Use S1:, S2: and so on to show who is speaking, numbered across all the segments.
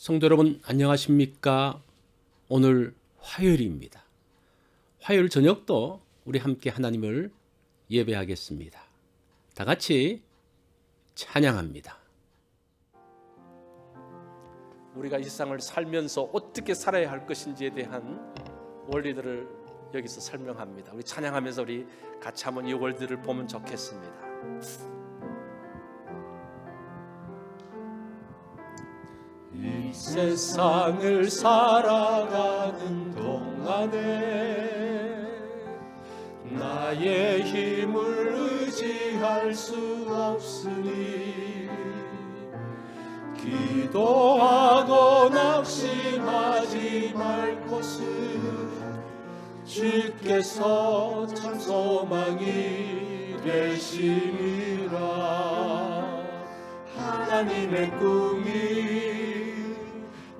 S1: 성도 여러분 안녕하십니까? 오늘 화요일입니다. 화요일 저녁도 우리 함께 하나님을 예배하겠습니다. 다 같이 찬양합니다. 우리가 이 세상을 살면서 어떻게 살아야 할 것인지에 대한 원리들을 여기서 설명합니다. 우리 찬양하면서 우리 같이 한번 이 원리들을 보면 좋겠습니다. 이 세상을 살아가는 동안에 나의 힘을 의지할 수 없으니 기도하고 낙심하지 말 것을 주께서 참 소망이 되심이라. 하나님의 꿈이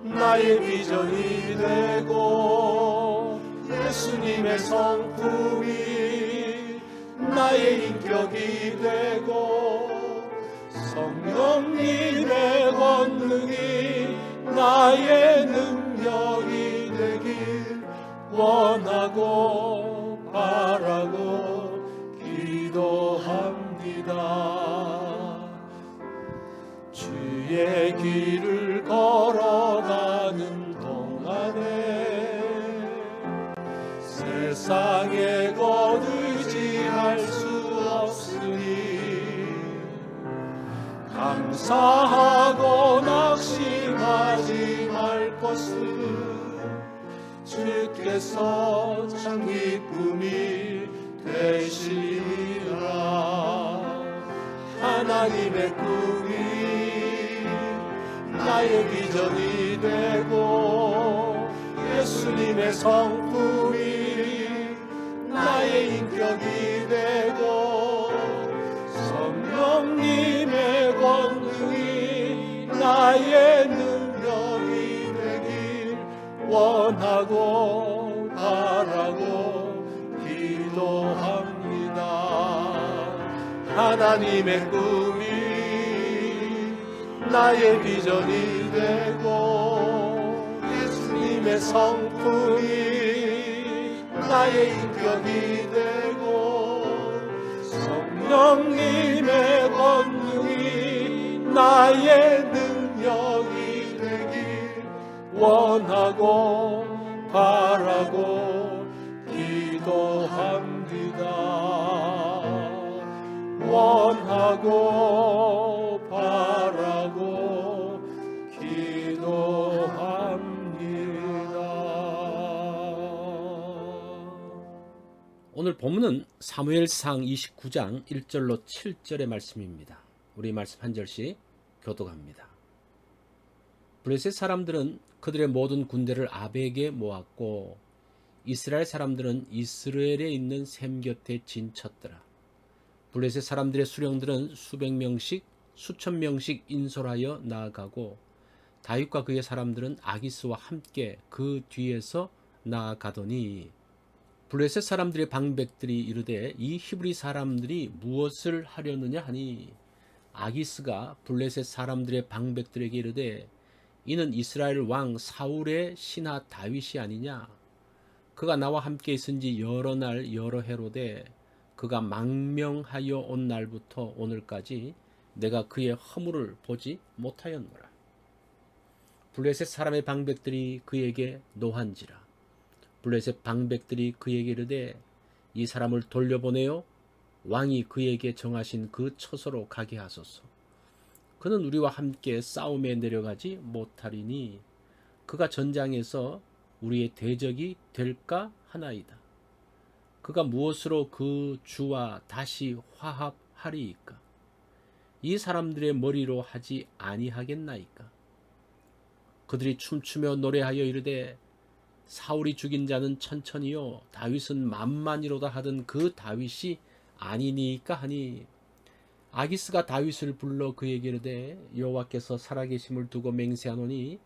S1: 나의 비전이 되고 예수님의 성품이 나의 인격이 되고 성령님의 권능이 나의 능력이 되길 원하고 바라고 기도합니다. 주의 길을 걸어가는 동안에 세상에 곧 의지할 수 없으니 감사하고 낙심하지 말 것을 주께서 참 기쁨이 되시리라. 하나님의 꿈이 나의 비전이 되고 예수님의 성품이 나의 인격이 되고 성령님의 권능이 나의 능력이 되길 원하고 바라고 기도합니다. 하나님의 꿈이 나의 비전이 되고 예수님의 성품이 나의 인격이 되고 성령님의 권능이 나의 능력이 되길 원하고 바라고 기도합니다. 원하고 바라고 기도합니다. 오늘 본문은 사무엘상 29장 1절로 7절의 말씀입니다. 우리 말씀 한 절씩 교독합니다. 블레셋 사람들은 그들의 모든 군대를 아벡에 모았고 이스라엘 사람들은 이스라엘에 있는 셈 곁에 진쳤더라. 블레셋 사람들의 수령들은 수백 명씩 수천 명씩 인솔하여 나아가고 다윗과 그의 사람들은 아기스와 함께 그 뒤에서 나아가더니 블레셋 사람들의 방백들이 이르되 이 히브리 사람들이 무엇을 하려느냐 하니 아기스가 블레셋 사람들의 방백들에게 이르되 이는 이스라엘 왕 사울의 신하 다윗이 아니냐. 그가 나와 함께 있은지 여러 날 여러 해로되 그가 망명하여 온 날부터 오늘까지 내가 그의 허물을 보지 못하였노라. 블레셋 사람의 방백들이 그에게 노한지라. 블레셋 방백들이 그에게 이르되 이 사람을 돌려보내어 왕이 그에게 정하신 그 처소로 가게 하소서. 그는 우리와 함께 싸움에 내려가지 못하리니 그가 전장에서 우리의 대적이 될까 하나이다. 그가 무엇으로 그 주와 다시 화합하리이까? 이 사람들의 머리로 하지 아니하겠나이까? 그들이 춤추며 노래하여 이르되 사울이 죽인 자는 천천히요 다윗은 만만이로다 하던 그 다윗이 아니니까 하니 아기스가 다윗을 불러 그에게 이르되 여호와께서 살아계심을 두고 맹세하노니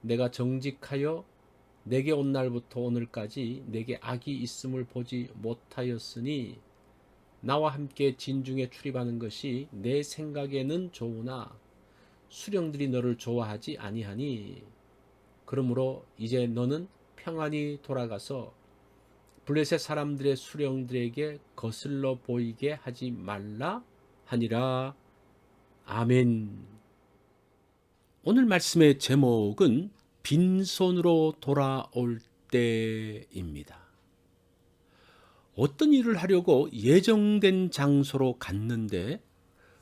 S1: 내가 정직하여 내게 온 날부터 오늘까지 내게 악이 있음을 보지 못하였으니 나와 함께 진중에 출입하는 것이 내 생각에는 좋으나 수령들이 너를 좋아하지 아니하니 그러므로 이제 너는 평안히 돌아가서 블레셋 사람들의 수령들에게 거슬러 보이게 하지 말라 하니라. 아멘. 오늘 말씀의 제목은 빈손으로 돌아올 때입니다. 어떤 일을 하려고 예정된 장소로 갔는데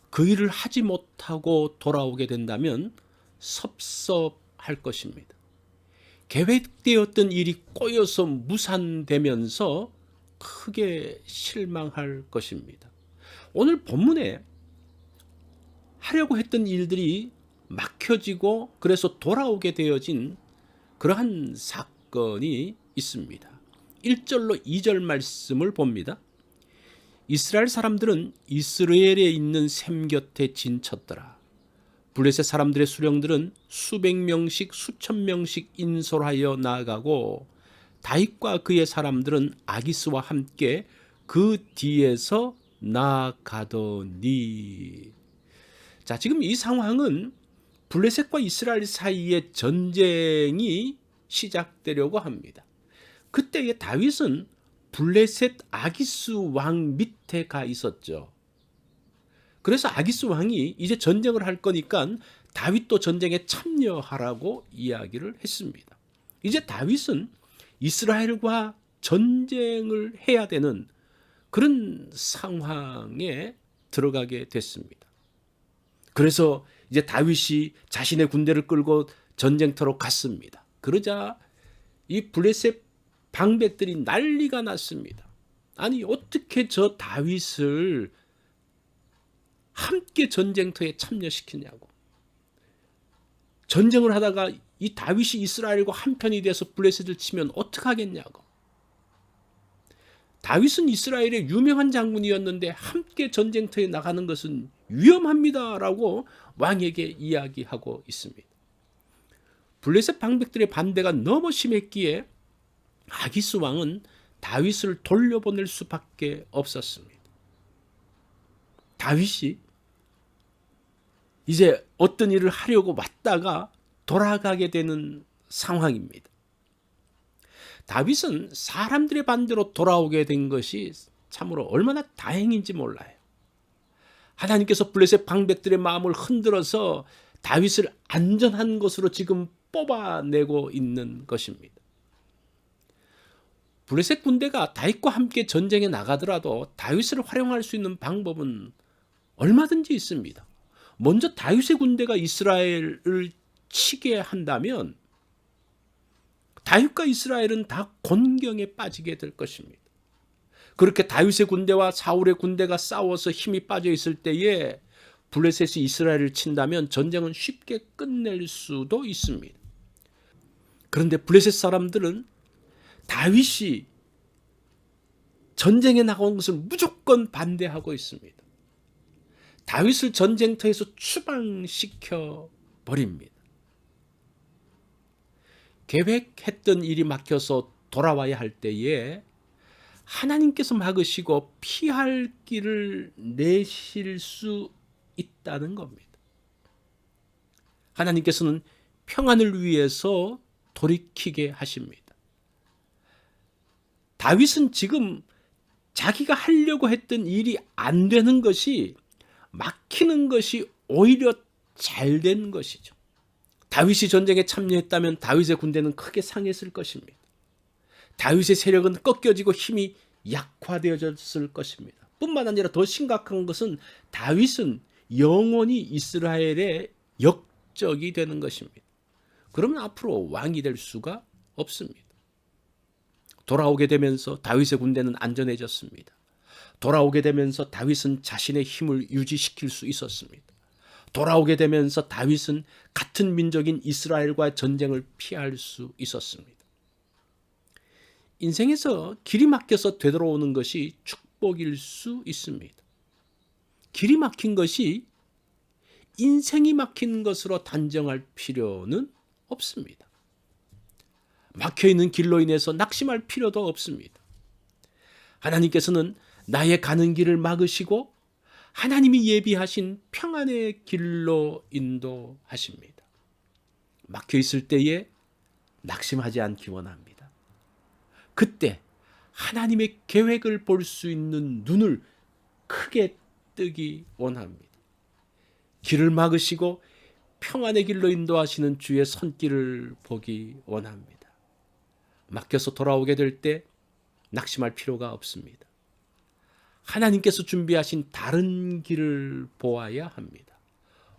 S1: 그 일을 하지 못하고 돌아오게 된다면 섭섭할 것입니다. 계획되었던 일이 꼬여서 무산되면서 크게 실망할 것입니다. 오늘 본문에 하려고 했던 일들이 막혀지고 그래서 돌아오게 되어진 그러한 사건이 있습니다. 1절로 2절 말씀을 봅니다. 이스라엘 사람들은 이스라엘에 있는 샘 곁에 진쳤더라. 블레셋 사람들의 수령들은 수백 명씩 수천 명씩 인솔하여 나아가고 다윗과 그의 사람들은 아기스와 함께 그 뒤에서 나아가더니. 자, 지금 이 상황은 블레셋과 이스라엘 사이의 전쟁이 시작되려고 합니다. 그때의 다윗은 블레셋 아기스 왕 밑에 가 있었죠. 그래서 아기스 왕이 이제 전쟁을 할 거니까 다윗도 전쟁에 참여하라고 이야기를 했습니다. 이제 다윗은 이스라엘과 전쟁을 해야 되는 그런 상황에 들어가게 됐습니다. 그래서 이제 다윗이 자신의 군대를 끌고 전쟁터로 갔습니다. 그러자 이 블레셋 방백들이 난리가 났습니다. 아니, 어떻게 저 다윗을 함께 전쟁터에 참여시키냐고. 전쟁을 하다가 이 다윗이 이스라엘과 한편이 돼서 블레셋을 치면 어떡하겠냐고. 다윗은 이스라엘의 유명한 장군이었는데 함께 전쟁터에 나가는 것은 위험합니다라고 왕에게 이야기하고 있습니다. 블레셋 방백들의 반대가 너무 심했기에 아기스 왕은 다윗을 돌려보낼 수밖에 없었습니다. 다윗이 이제 어떤 일을 하려고 왔다가 돌아가게 되는 상황입니다. 다윗은 사람들의 반대로 돌아오게 된 것이 참으로 얼마나 다행인지 몰라요. 하나님께서 블레셋 방백들의 마음을 흔들어서 다윗을 안전한 곳으로 지금 뽑아내고 있는 것입니다. 블레셋 군대가 다윗과 함께 전쟁에 나가더라도 다윗을 활용할 수 있는 방법은 얼마든지 있습니다. 먼저 다윗의 군대가 이스라엘을 치게 한다면 다윗과 이스라엘은 다 곤경에 빠지게 될 것입니다. 그렇게 다윗의 군대와 사울의 군대가 싸워서 힘이 빠져 있을 때에 블레셋이 이스라엘을 친다면 전쟁은 쉽게 끝낼 수도 있습니다. 그런데 블레셋 사람들은 다윗이 전쟁에 나온 것을 무조건 반대하고 있습니다. 다윗을 전쟁터에서 추방시켜 버립니다. 계획했던 일이 막혀서 돌아와야 할 때에 하나님께서 막으시고 피할 길을 내실 수 있다는 겁니다. 하나님께서는 평안을 위해서 돌이키게 하십니다. 다윗은 지금 자기가 하려고 했던 일이 안 되는 것이 막히는 것이 오히려 잘 된 것이죠. 다윗이 전쟁에 참여했다면 다윗의 군대는 크게 상했을 것입니다. 다윗의 세력은 꺾여지고 힘이 약화되어졌을 것입니다. 뿐만 아니라 더 심각한 것은 다윗은 영원히 이스라엘의 역적이 되는 것입니다. 그러면 앞으로 왕이 될 수가 없습니다. 돌아오게 되면서 다윗의 군대는 안전해졌습니다. 돌아오게 되면서 다윗은 자신의 힘을 유지시킬 수 있었습니다. 돌아오게 되면서 다윗은 같은 민족인 이스라엘과 전쟁을 피할 수 있었습니다. 인생에서 길이 막혀서 되돌아오는 것이 축복일 수 있습니다. 길이 막힌 것이 인생이 막힌 것으로 단정할 필요는 없습니다. 막혀있는 길로 인해서 낙심할 필요도 없습니다. 하나님께서는 나의 가는 길을 막으시고 하나님이 예비하신 평안의 길로 인도하십니다. 막혀 있을 때에 낙심하지 않기 원합니다. 그때 하나님의 계획을 볼 수 있는 눈을 크게 뜨기 원합니다. 길을 막으시고 평안의 길로 인도하시는 주의 손길을 보기 원합니다. 막혀서 돌아오게 될 때 낙심할 필요가 없습니다. 하나님께서 준비하신 다른 길을 보아야 합니다.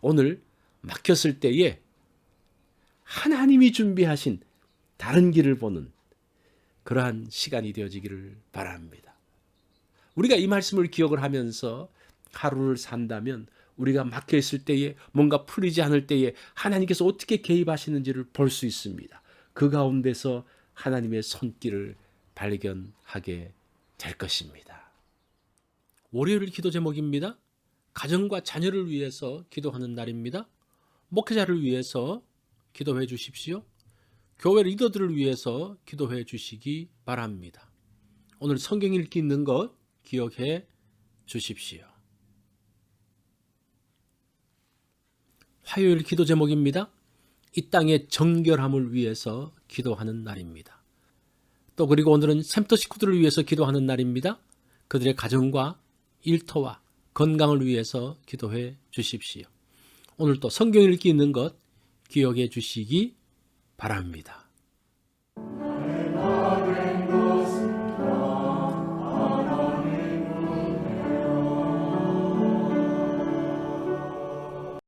S1: 오늘 막혔을 때에 하나님이 준비하신 다른 길을 보는 그러한 시간이 되어지기를 바랍니다. 우리가 이 말씀을 기억을 하면서 하루를 산다면 우리가 막혀 있을 때에 뭔가 풀리지 않을 때에 하나님께서 어떻게 개입하시는지를 볼 수 있습니다. 그 가운데서 하나님의 손길을 발견하게 될 것입니다. 월요일 기도 제목입니다. 가정과 자녀를 위해서 기도하는 날입니다. 목회자를 위해서 기도해 주십시오. 교회 리더들을 위해서 기도해 주시기 바랍니다. 오늘 성경 읽기 있는 것 기억해 주십시오. 화요일 기도 제목입니다. 이 땅의 정결함을 위해서 기도하는 날입니다. 또 그리고 오늘은 샘터 식구들을 위해서 기도하는 날입니다. 그들의 가정과 일터와 건강을 위해서 기도해 주십시오. 오늘 또 성경 읽기 있는 것 기억해 주시기 바랍니다.